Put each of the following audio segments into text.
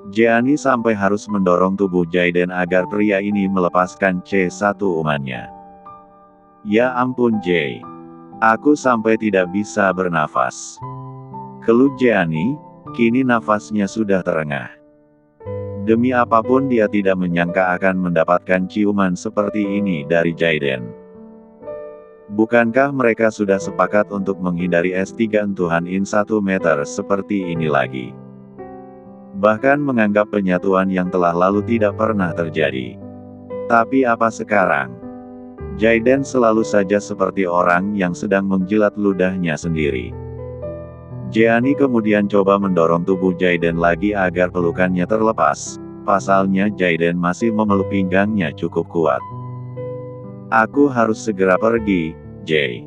Jeani sampai harus mendorong tubuh Jaiden agar pria ini melepaskan C1 umannya. Ya ampun Jay. Aku sampai tidak bisa bernafas. Keluh Jeani, kini nafasnya sudah terengah. Demi apapun dia tidak menyangka akan mendapatkan ciuman seperti ini dari Jaiden. Bukankah mereka sudah sepakat untuk menghindari S3 Tuhan In 1 meter seperti ini lagi? Bahkan menganggap penyatuan yang telah lalu tidak pernah terjadi. Tapi apa sekarang? Jaiden selalu saja seperti orang yang sedang menjilat ludahnya sendiri. Jeani kemudian coba mendorong tubuh Jaiden lagi agar pelukannya terlepas. Pasalnya Jaiden masih memeluk pinggangnya cukup kuat. Aku harus segera pergi, Jay.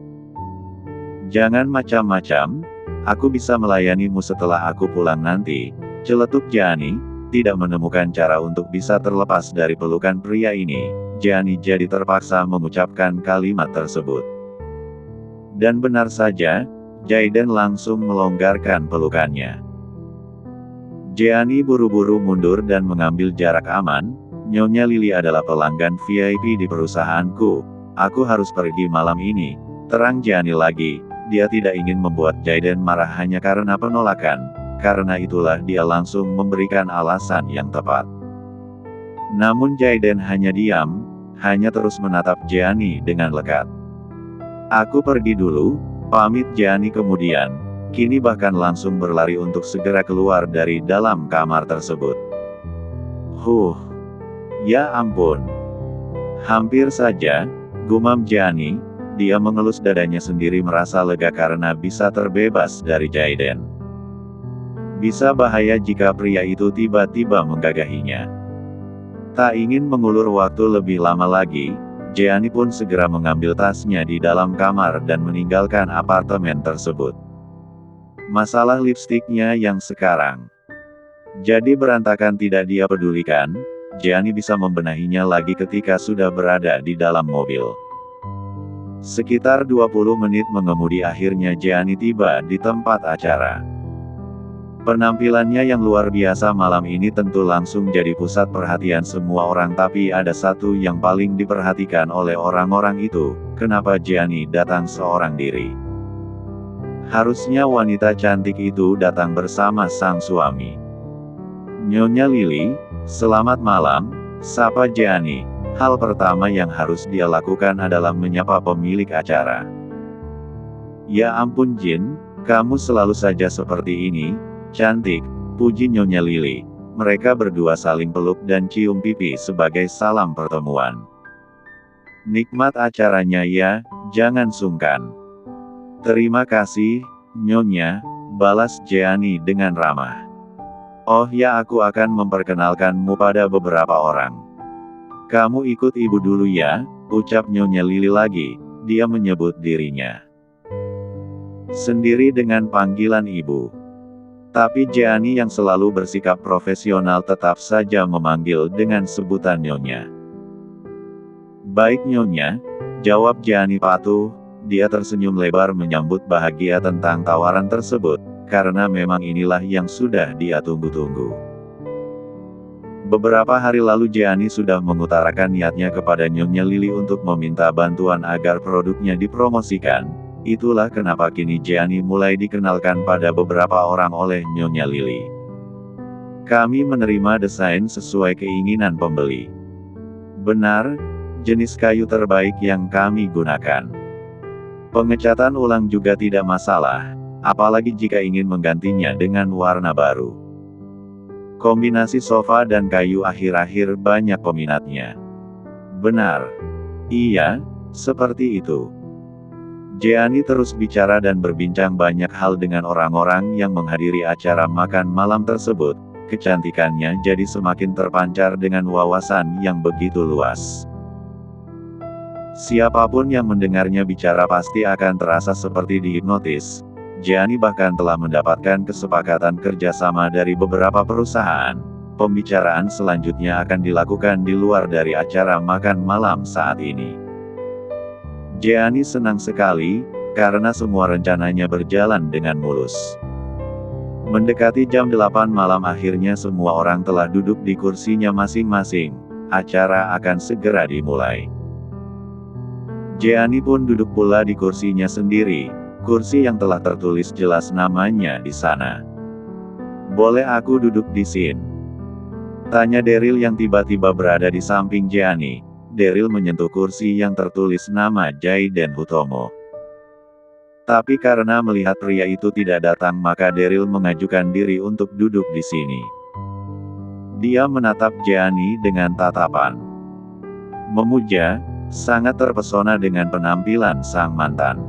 Jangan macam-macam, aku bisa melayanimu setelah aku pulang nanti. Celetuk Jeani, tidak menemukan cara untuk bisa terlepas dari pelukan pria ini. Jeani jadi terpaksa mengucapkan kalimat tersebut. Dan benar saja, Jaiden langsung melonggarkan pelukannya. Jeani buru-buru mundur dan mengambil jarak aman. Nyonya Lily adalah pelanggan VIP di perusahaanku. Aku harus pergi malam ini. Terang Jeani lagi, dia tidak ingin membuat Jaiden marah hanya karena penolakan. Karena itulah dia langsung memberikan alasan yang tepat. Namun Jaiden hanya diam, hanya terus menatap Jeani dengan lekat. Aku pergi dulu, pamit Jeani kemudian, kini bahkan langsung berlari untuk segera keluar dari dalam kamar tersebut. Ya ampun. Hampir saja, gumam Jeani, dia mengelus dadanya sendiri merasa lega karena bisa terbebas dari Jaiden. Bisa bahaya jika pria itu tiba-tiba menggagahinya. Tak ingin mengulur waktu lebih lama lagi, Jeani pun segera mengambil tasnya di dalam kamar dan meninggalkan apartemen tersebut. Masalah lipstiknya yang sekarang jadi berantakan tidak dia pedulikan, Jeani bisa membenahinya lagi ketika sudah berada di dalam mobil. Sekitar 20 menit mengemudi akhirnya Jeani tiba di tempat acara. Penampilannya yang luar biasa malam ini tentu langsung jadi pusat perhatian semua orang, tapi ada satu yang paling diperhatikan oleh orang-orang itu, kenapa Jeani datang seorang diri. Harusnya wanita cantik itu datang bersama sang suami. Nyonya Lily, selamat malam, sapa Jeani. Hal pertama yang harus dia lakukan adalah menyapa pemilik acara. Ya ampun Jin, kamu selalu saja seperti ini. Cantik, puji Nyonya Lily. Mereka berdua saling peluk dan cium pipi sebagai salam pertemuan. Nikmat acaranya ya, jangan sungkan. Terima kasih, Nyonya, balas Jeani dengan ramah. Oh ya, aku akan memperkenalkanmu pada beberapa orang. Kamu ikut ibu dulu ya, ucap Nyonya Lily lagi, dia menyebut dirinya sendiri dengan panggilan ibu. Tapi Jeani yang selalu bersikap profesional tetap saja memanggil dengan sebutan Nyonya. Baik Nyonya, jawab Jeani patuh, dia tersenyum lebar menyambut bahagia tentang tawaran tersebut, karena memang inilah yang sudah dia tunggu-tunggu. Beberapa hari lalu Jeani sudah mengutarakan niatnya kepada Nyonya Lily untuk meminta bantuan agar produknya dipromosikan. Itulah kenapa kini Jeani mulai dikenalkan pada beberapa orang oleh Nyonya Lily. Kami menerima desain sesuai keinginan pembeli. Benar, jenis kayu terbaik yang kami gunakan. Pengecatan ulang juga tidak masalah, apalagi jika ingin menggantinya dengan warna baru. Kombinasi sofa dan kayu akhir-akhir banyak peminatnya. Benar. Iya, seperti itu. Jeani terus bicara dan berbincang banyak hal dengan orang-orang yang menghadiri acara makan malam tersebut. Kecantikannya jadi semakin terpancar dengan wawasan yang begitu luas. Siapapun yang mendengarnya bicara pasti akan terasa seperti dihipnotis. Jeani bahkan telah mendapatkan kesepakatan kerjasama dari beberapa perusahaan. Pembicaraan selanjutnya akan dilakukan di luar dari acara makan malam saat ini. Jeani senang sekali, karena semua rencananya berjalan dengan mulus. Mendekati jam 8 malam akhirnya semua orang telah duduk di kursinya masing-masing. Acara akan segera dimulai. Jeani pun duduk pula di kursinya sendiri, kursi yang telah tertulis jelas namanya di sana. "Boleh aku duduk di sini?" tanya Daryl yang tiba-tiba berada di samping Jeani. Daryl menyentuh kursi yang tertulis nama Jaden Hutomo. Tapi karena melihat pria itu tidak datang maka Daryl mengajukan diri untuk duduk di sini. Dia menatap Jeani dengan tatapan memuja, sangat terpesona dengan penampilan sang mantan.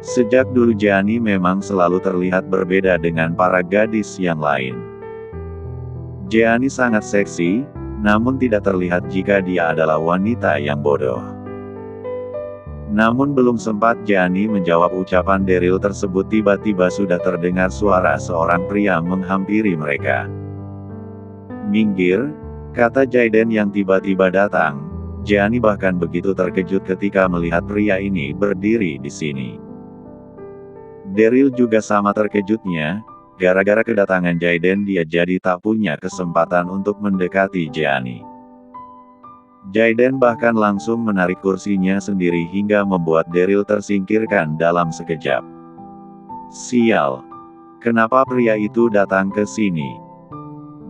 Sejak dulu Jeani memang selalu terlihat berbeda dengan para gadis yang lain. Jeani sangat seksi, namun tidak terlihat jika dia adalah wanita yang bodoh. Namun belum sempat Jeani menjawab ucapan Daryl tersebut tiba-tiba sudah terdengar suara seorang pria menghampiri mereka. "Minggir," kata Jaden yang tiba-tiba datang. Jeani bahkan begitu terkejut ketika melihat pria ini berdiri di sini. Daryl juga sama terkejutnya, gara-gara kedatangan Jaden dia jadi tak punya kesempatan untuk mendekati Jeani. Jaden bahkan langsung menarik kursinya sendiri hingga membuat Daryl tersingkirkan dalam sekejap. Sial! Kenapa pria itu datang ke sini?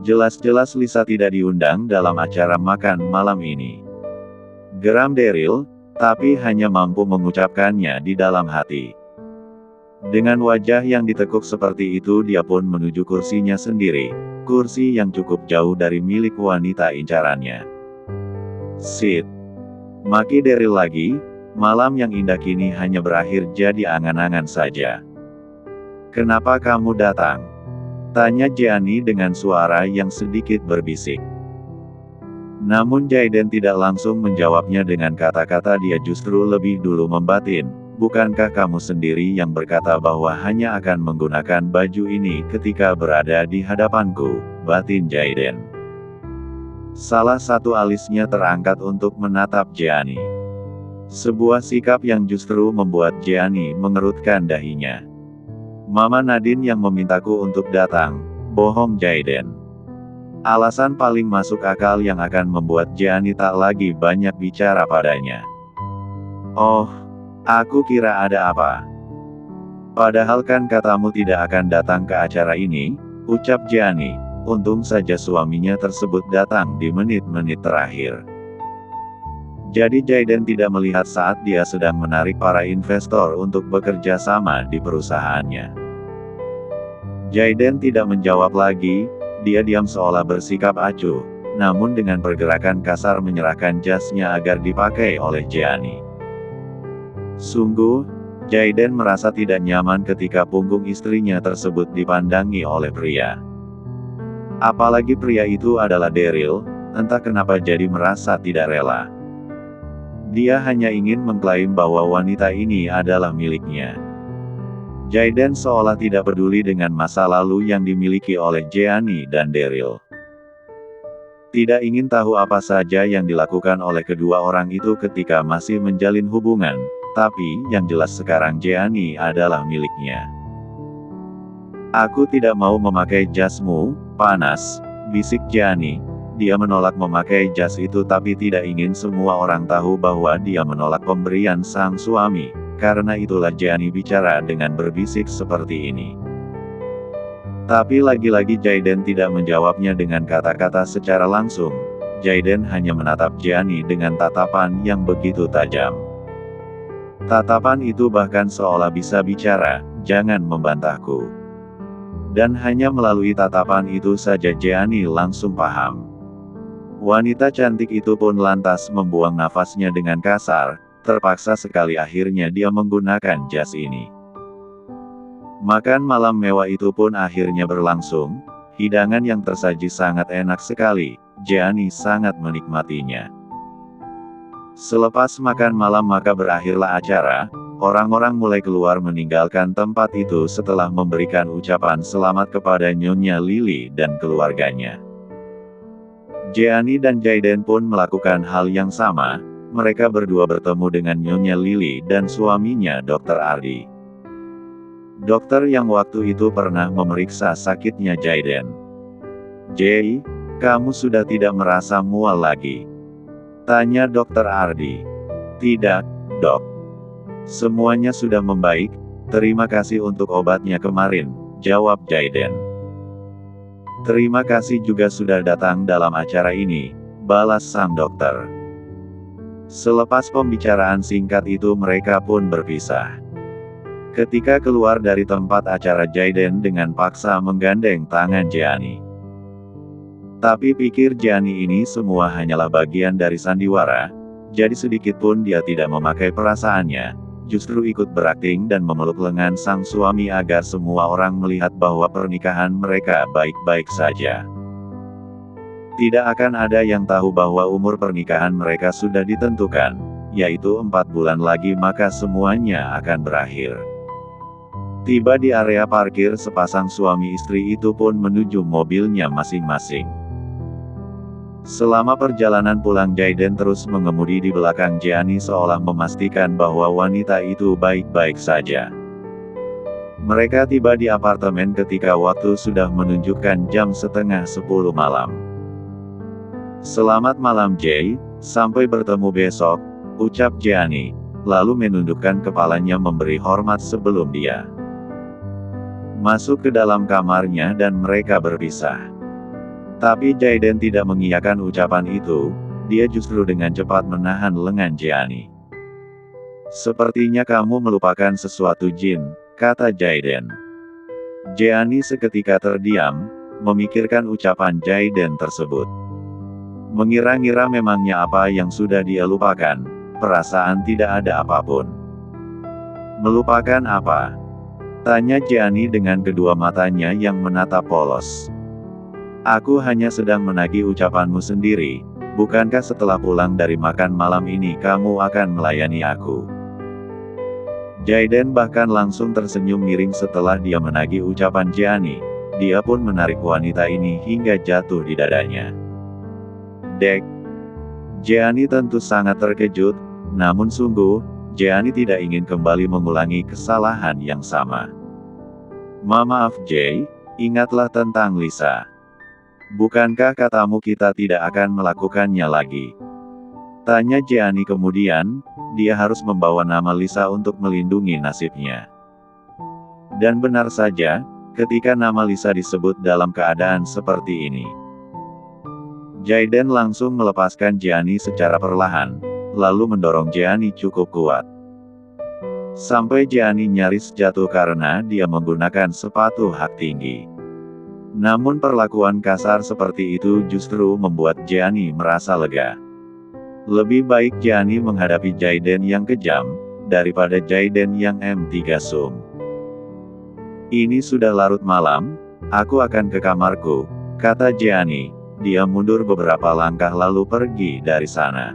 Jelas-jelas Lisa tidak diundang dalam acara makan malam ini. Geram Daryl, tapi hanya mampu mengucapkannya di dalam hati. Dengan wajah yang ditekuk seperti itu dia pun menuju kursinya sendiri, kursi yang cukup jauh dari milik wanita incarannya. "Sit!" maki Daryl lagi, malam yang indah kini hanya berakhir jadi angan-angan saja. "Kenapa kamu datang?" tanya Jeani dengan suara yang sedikit berbisik. Namun Jaden tidak langsung menjawabnya dengan kata-kata, dia justru lebih dulu membatin, "Bukankah kamu sendiri yang berkata bahwa hanya akan menggunakan baju ini ketika berada di hadapanku?" batin Jaden. Salah satu alisnya terangkat untuk menatap Jeani. Sebuah sikap yang justru membuat Jeani mengerutkan dahinya. "Mama Nadine yang memintaku untuk datang," bohong Jaden. Alasan paling masuk akal yang akan membuat Jeani tak lagi banyak bicara padanya. "Oh, aku kira ada apa. Padahal kan katamu tidak akan datang ke acara ini," ucap Jeani. Untung saja suaminya tersebut datang di menit-menit terakhir. Jadi Jaden tidak melihat saat dia sedang menarik para investor untuk bekerja sama di perusahaannya. Jaden tidak menjawab lagi, dia diam seolah bersikap acuh, namun dengan pergerakan kasar menyerahkan jasnya agar dipakai oleh Jeani. Sungguh, Jaden merasa tidak nyaman ketika punggung istrinya tersebut dipandangi oleh pria. Apalagi pria itu adalah Daryl, entah kenapa jadi merasa tidak rela. Dia hanya ingin mengklaim bahwa wanita ini adalah miliknya. Jaden seolah tidak peduli dengan masa lalu yang dimiliki oleh Jeani dan Daryl. Tidak ingin tahu apa saja yang dilakukan oleh kedua orang itu ketika masih menjalin hubungan, tapi yang jelas sekarang Jeani adalah miliknya. "Aku tidak mau memakai jasmu, panas," bisik Jeani. Dia menolak memakai jas itu tapi tidak ingin semua orang tahu bahwa dia menolak pemberian sang suami. Karena itulah Jeani bicara dengan berbisik seperti ini. Tapi lagi-lagi Jaden tidak menjawabnya dengan kata-kata secara langsung. Jaden hanya menatap Jeani dengan tatapan yang begitu tajam. Tatapan itu bahkan seolah bisa bicara, "Jangan membantahku." Dan hanya melalui tatapan itu saja Jeani langsung paham. Wanita cantik itu pun lantas membuang nafasnya dengan kasar, terpaksa sekali akhirnya dia menggunakan jas ini. Makan malam mewah itu pun akhirnya berlangsung, hidangan yang tersaji sangat enak sekali, Jeani sangat menikmatinya. Selepas makan malam maka berakhirlah acara. Orang-orang mulai keluar meninggalkan tempat itu setelah memberikan ucapan selamat kepada Nyonya Lily dan keluarganya. Jeani dan Jaden pun melakukan hal yang sama, mereka berdua bertemu dengan Nyonya Lily dan suaminya Dr. Ardi. Dokter yang waktu itu pernah memeriksa sakitnya Jaden. "Jay, kamu sudah tidak merasa mual lagi?" tanya Dokter Ardi. "Tidak, dok. Semuanya sudah membaik, terima kasih untuk obatnya kemarin," jawab Jaden. "Terima kasih juga sudah datang dalam acara ini," balas sang dokter. Selepas pembicaraan singkat itu mereka pun berpisah. Ketika keluar dari tempat acara Jaden dengan paksa menggandeng tangan Jeani. Tapi pikir Jeani ini semua hanyalah bagian dari sandiwara, jadi sedikitpun dia tidak memakai perasaannya, justru ikut berakting dan memeluk lengan sang suami agar semua orang melihat bahwa pernikahan mereka baik-baik saja. Tidak akan ada yang tahu bahwa umur pernikahan mereka sudah ditentukan, yaitu 4 bulan lagi maka semuanya akan berakhir. Tiba di area parkir sepasang suami istri itu pun menuju mobilnya masing-masing. Selama perjalanan pulang Jaden terus mengemudi di belakang Jeani seolah memastikan bahwa wanita itu baik-baik saja. Mereka tiba di apartemen ketika waktu sudah menunjukkan jam setengah 10 malam. "Selamat malam Jay, sampai bertemu besok," ucap Jeani, lalu menundukkan kepalanya memberi hormat sebelum dia masuk ke dalam kamarnya dan mereka berpisah. Tapi Jaden tidak mengiyakan ucapan itu, dia justru dengan cepat menahan lengan Jeani. "Sepertinya kamu melupakan sesuatu Jin," kata Jaden. Jeani seketika terdiam, memikirkan ucapan Jaden tersebut. Mengira-ngira memangnya apa yang sudah dia lupakan, perasaan tidak ada apapun. "Melupakan apa?" tanya Jeani dengan kedua matanya yang menatap polos. "Aku hanya sedang menagih ucapanmu sendiri, bukankah setelah pulang dari makan malam ini kamu akan melayani aku?" Jaden bahkan langsung tersenyum miring setelah dia menagih ucapan Jeani, dia pun menarik wanita ini hingga jatuh di dadanya. "Dek." Jeani tentu sangat terkejut, namun sungguh, Jeani tidak ingin kembali mengulangi kesalahan yang sama. Maaf Jay, ingatlah tentang Lisa. Bukankah katamu kita tidak akan melakukannya lagi?" tanya Jeani kemudian, dia harus membawa nama Lisa untuk melindungi nasibnya. Dan benar saja, ketika nama Lisa disebut dalam keadaan seperti ini. Jaden langsung melepaskan Jeani secara perlahan, lalu mendorong Jeani cukup kuat. Sampai Jeani nyaris jatuh karena dia menggunakan sepatu hak tinggi. Namun perlakuan kasar seperti itu justru membuat Jeani merasa lega. Lebih baik Jeani menghadapi Jaden yang kejam, daripada Jaden yang M3 sum. "Ini sudah larut malam, aku akan ke kamarku," kata Jeani. Dia mundur beberapa langkah lalu pergi dari sana.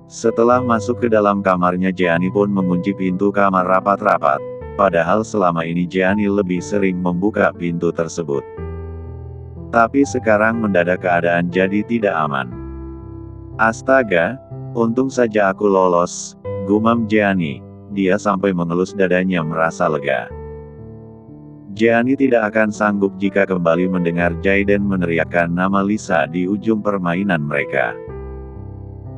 Setelah masuk ke dalam kamarnya Jeani pun mengunci pintu kamar rapat-rapat, padahal selama ini Jeani lebih sering membuka pintu tersebut. Tapi sekarang mendadak keadaan jadi tidak aman. "Astaga, untung saja aku lolos," gumam Jeani, dia sampai mengelus dadanya merasa lega. Jeani tidak akan sanggup jika kembali mendengar Jaden meneriakkan nama Lisa di ujung permainan mereka.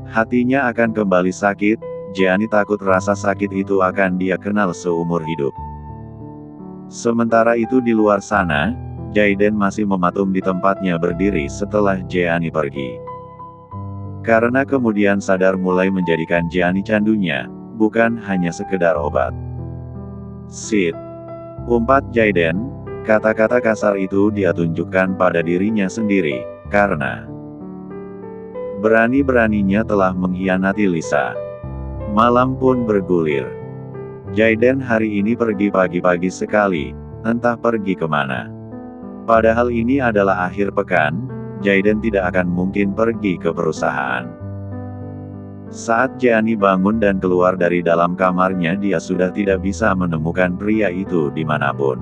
Hatinya akan kembali sakit, Jeani takut rasa sakit itu akan dia kenal seumur hidup. Sementara itu di luar sana, Jaden masih mematung di tempatnya berdiri setelah Jeani pergi. Karena kemudian sadar mulai menjadikan Jeani candunya, bukan hanya sekedar obat. "Sit," umpat Jaden, kata-kata kasar itu dia tunjukkan pada dirinya sendiri, karena berani-beraninya telah mengkhianati Lisa. Malam pun bergulir. Jaden hari ini pergi pagi-pagi sekali, entah pergi kemana. Padahal ini adalah akhir pekan, Jaden tidak akan mungkin pergi ke perusahaan. Saat Jeani bangun dan keluar dari dalam kamarnya dia sudah tidak bisa menemukan pria itu dimanapun.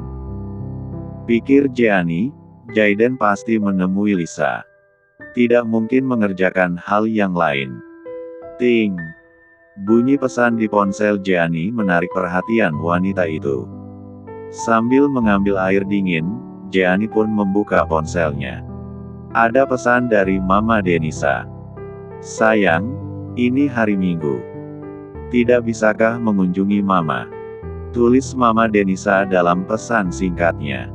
Pikir Jeani, Jaden pasti menemui Lisa. Tidak mungkin mengerjakan hal yang lain. Ting! Bunyi pesan di ponsel Jeani menarik perhatian wanita itu. Sambil mengambil air dingin, Jeani pun membuka ponselnya. Ada pesan dari Mama Denisa. "Sayang, ini hari Minggu. Tidak bisakah mengunjungi Mama?" Tulis Mama Denisa dalam pesan singkatnya.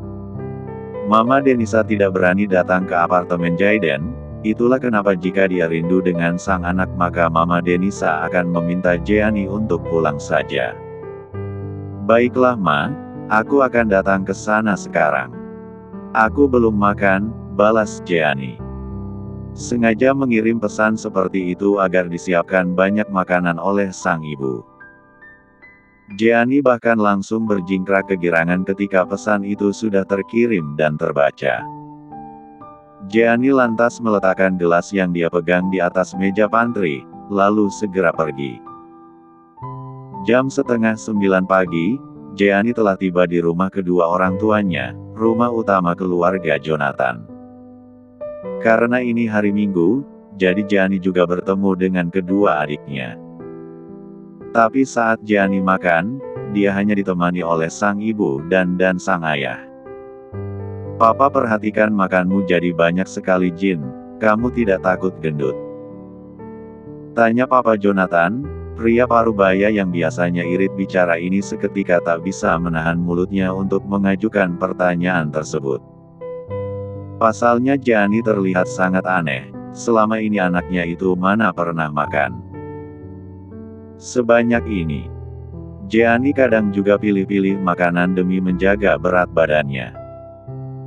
Mama Denisa tidak berani datang ke apartemen Jaiden, itulah kenapa jika dia rindu dengan sang anak maka Mama Denisa akan meminta Jeani untuk pulang saja. "Baiklah Ma, aku akan datang ke sana sekarang. Aku belum makan," balas Jeani. Sengaja mengirim pesan seperti itu agar disiapkan banyak makanan oleh sang ibu. Jeani bahkan langsung berjingkrak kegirangan ketika pesan itu sudah terkirim dan terbaca. Jeani lantas meletakkan gelas yang dia pegang di atas meja pantry, lalu segera pergi. Jam setengah 9 pagi, Jeani telah tiba di rumah kedua orang tuanya, rumah utama keluarga Jonathan. Karena ini hari Minggu, jadi Jeani juga bertemu dengan kedua adiknya. Tapi saat Jeani makan, dia hanya ditemani oleh sang ibu dan sang ayah. "Papa perhatikan makanmu jadi banyak sekali Jin, kamu tidak takut gendut?" tanya Papa Jonathan. Pria parubaya yang biasanya irit bicara ini seketika tak bisa menahan mulutnya untuk mengajukan pertanyaan tersebut. Pasalnya Jeani terlihat sangat aneh, selama ini anaknya itu mana pernah makan sebanyak ini. Jeani kadang juga pilih-pilih makanan demi menjaga berat badannya.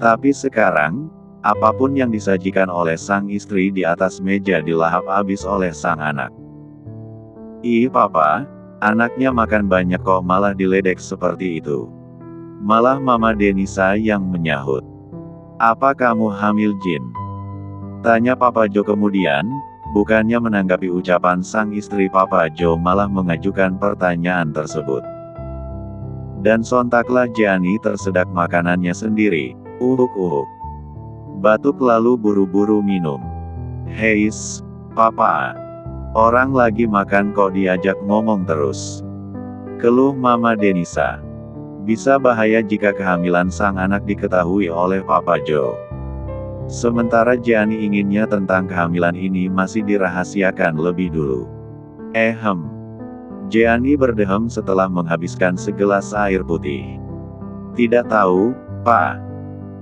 Tapi sekarang, apapun yang disajikan oleh sang istri di atas meja dilahap habis oleh sang anak. "Ih Papa, anaknya makan banyak kok malah diledek seperti itu." Malah Mama Denisa yang menyahut. "Apa kamu hamil Jin?" tanya Papa Jo kemudian. Bukannya menanggapi ucapan sang istri, Papa Jo malah mengajukan pertanyaan tersebut. Dan sontaklah Jeani tersedak makanannya sendiri, uhuk-uhuk. Batuk lalu buru-buru minum. "Heis, Papa. Orang lagi makan kok diajak ngomong terus," keluh Mama Denisa. Bisa bahaya jika kehamilan sang anak diketahui oleh Papa Jo. Sementara Jeani inginnya tentang kehamilan ini masih dirahasiakan lebih dulu. Jeani berdehem setelah menghabiskan segelas air putih. "Tidak tahu, Pak.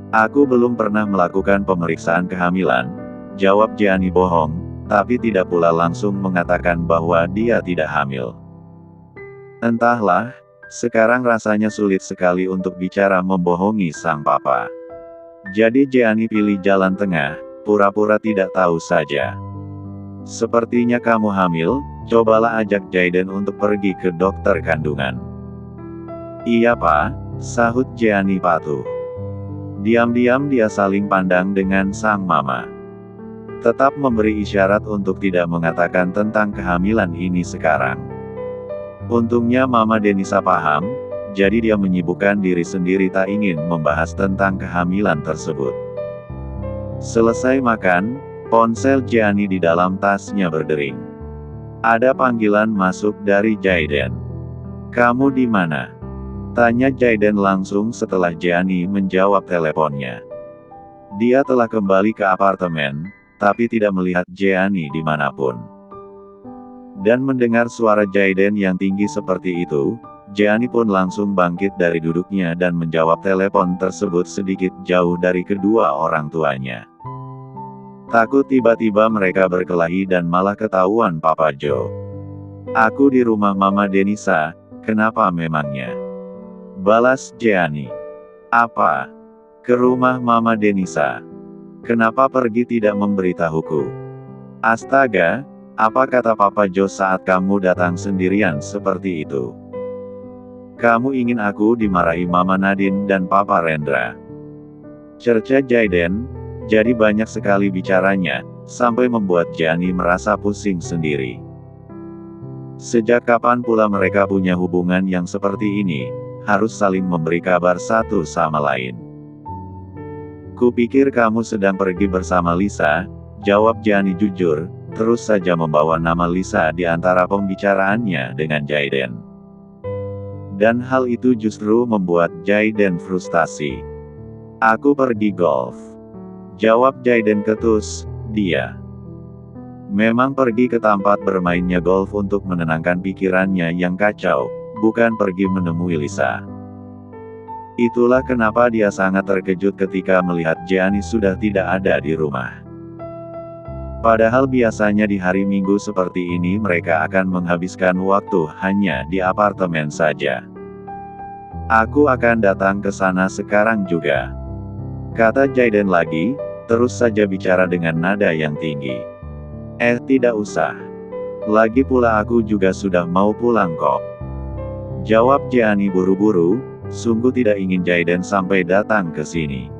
Aku belum pernah melakukan pemeriksaan kehamilan," jawab Jeani bohong, tapi tidak pula langsung mengatakan bahwa dia tidak hamil. Entahlah, sekarang rasanya sulit sekali untuk bicara membohongi sang papa. Jadi Jeani pilih jalan tengah, pura-pura tidak tahu saja. "Sepertinya kamu hamil, cobalah ajak Jaiden untuk pergi ke dokter kandungan." "Iya Pak," sahut Jeani patuh. Diam-diam dia saling pandang dengan sang mama. Tetap memberi isyarat untuk tidak mengatakan tentang kehamilan ini sekarang. Untungnya Mama Denisa paham, jadi dia menyibukkan diri sendiri tak ingin membahas tentang kehamilan tersebut. Selesai makan, ponsel Jeani di dalam tasnya berdering. Ada panggilan masuk dari Jaiden. "Kamu di mana?" tanya Jaiden langsung setelah Jeani menjawab teleponnya. Dia telah kembali ke apartemen, tapi tidak melihat Jeani dimanapun. Dan mendengar suara Jaiden yang tinggi seperti itu, Jeani pun langsung bangkit dari duduknya dan menjawab telepon tersebut sedikit jauh dari kedua orang tuanya. Takut tiba-tiba mereka berkelahi dan malah ketahuan Papa Jo. "Aku di rumah Mama Denisa, kenapa memangnya?" balas Jeani. "Apa? Ke rumah Mama Denisa? Kenapa pergi tidak memberitahuku?" "Astaga, apa kata Papa Jo saat kamu datang sendirian seperti itu? Kamu ingin aku dimarahi Mama Nadine dan Papa Rendra?" cerca Jaiden, jadi banyak sekali bicaranya, sampai membuat Jeani merasa pusing sendiri. Sejak kapan pula mereka punya hubungan yang seperti ini, harus saling memberi kabar satu sama lain. "Kupikir kamu sedang pergi bersama Lisa," jawab Jeani jujur, terus saja membawa nama Lisa di antara pembicaraannya dengan Jaiden. Dan hal itu justru membuat Jaden frustasi. Aku pergi golf. Jawab Jaden ketus, dia memang pergi ke tempat bermainnya golf untuk menenangkan pikirannya yang kacau, bukan pergi menemui Lisa. Itulah kenapa dia sangat terkejut ketika melihat Jeannie sudah tidak ada di rumah. Padahal biasanya di hari Minggu seperti ini mereka akan menghabiskan waktu hanya di apartemen saja. Aku akan datang ke sana sekarang juga, kata Jaden lagi, terus saja bicara dengan nada yang tinggi. Tidak usah. Lagi pula aku juga sudah mau pulang kok. Jawab Jeannie buru-buru, sungguh tidak ingin Jaden sampai datang ke sini.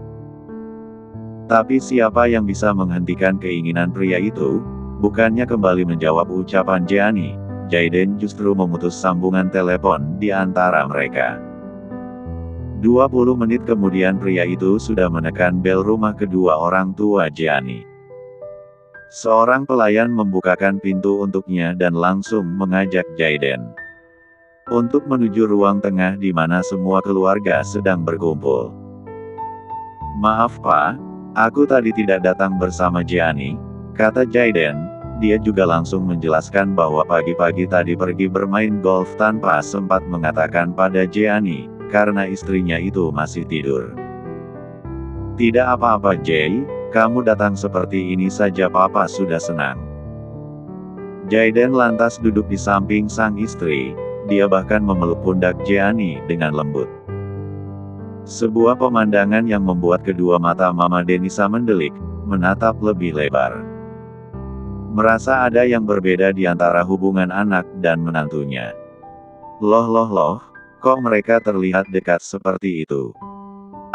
Tapi siapa yang bisa menghentikan keinginan pria itu? Bukannya kembali menjawab ucapan Jeannie, Jaden justru memutus sambungan telepon di antara mereka. 20 menit kemudian pria itu sudah menekan bel rumah kedua orang tua Jeannie. Seorang pelayan membukakan pintu untuknya dan langsung mengajak Jaden untuk menuju ruang tengah di mana semua keluarga sedang berkumpul. Maaf Pak, aku tadi tidak datang bersama Jeannie, kata Jaden. Dia juga langsung menjelaskan bahwa pagi-pagi tadi pergi bermain golf tanpa sempat mengatakan pada Jeannie, karena istrinya itu masih tidur. Tidak apa-apa Jay, kamu datang seperti ini saja papa sudah senang. Jaden lantas duduk di samping sang istri, dia bahkan memeluk pundak Jeannie dengan lembut. Sebuah pemandangan yang membuat kedua mata Mama Denisa mendelik, menatap lebih lebar. Merasa ada yang berbeda di antara hubungan anak dan menantunya. Loh, kok mereka terlihat dekat seperti itu?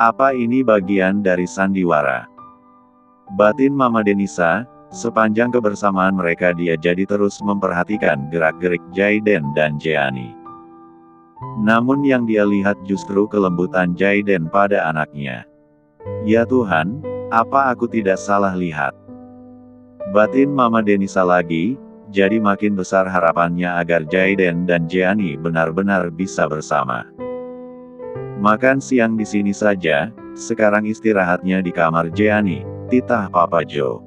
Apa ini bagian dari sandiwara? Batin Mama Denisa, sepanjang kebersamaan mereka dia jadi terus memperhatikan gerak-gerik Jaden dan Jeannie. Namun yang dia lihat justru kelembutan Jaden pada anaknya. Ya Tuhan, apa aku tidak salah lihat? Batin Mama Denisa lagi, jadi makin besar harapannya agar Jaden dan Jeannie benar-benar bisa bersama. Makan siang di sini saja, sekarang istirahatnya di kamar Jeannie, titah Papa Joe.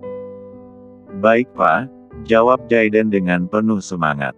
Baik Pak, jawab Jaden dengan penuh semangat.